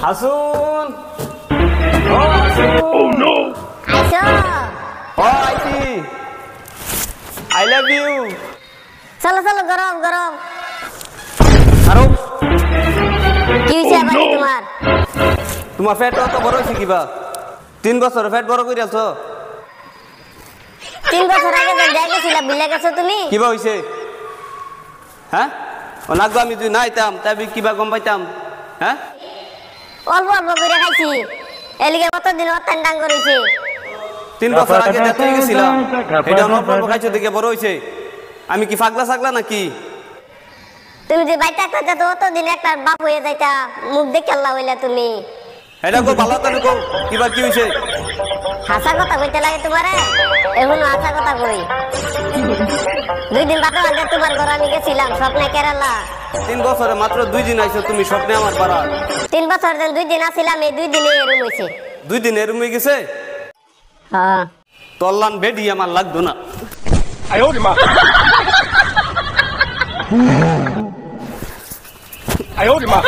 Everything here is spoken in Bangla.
হাসুন ও হাসুন ও নো আইছো ও আইছি আই লাভ ইউ চলো চলো গরম গরম আরো কি হইছে আবার তোমার তোমার পেট অত বড় হইছে কিবা 3 বছর পেট বড় কইরা আছো 3 বছর আগে তো দেখেছিলা বিলে গেছো তুমি কিবা হইছে হ্যাঁ ও নাগো আমি যদি নাইতাম তবে কিবা গম পাইতাম হ্যাঁ অল্প অল্প করে খাইছি এলিগে কতদিন অত্যান্ডাং করেছে 3 বছর আগে দেখতে গেছিলাম এটা অল্প অল্প খাইছো দেখে বড় হইছে আমি কি পাগলা ছাগলা নাকি তুমি যে বাইটা করতে তো অতদিন একটা বাপ হয়ে যাইতা মুখ দেখে আল্লাহ হইলা তুমি এটা কো ভালো তো কো কিবা কি হইছে হাসা কথা কইতে লাগে তোমারে এখন হাসা কথা কই 2 দিন বাদে আগে তোমার ঘর আমি গেছিলাম স্বপ্নে কেরালা 3 বছরে মাত্র 2 দিন আইছো তুমি স্বপ্নে আমার পাড়া 3 বছর দিন 2 দিন আছিলাম এই 2 দিনে এরম হইছে 2 দিন এরম হয়ে গেছে হ্যাঁ তল্লান বেডি আমার লাগতো না আয়ো রে মা আয়ো রে মা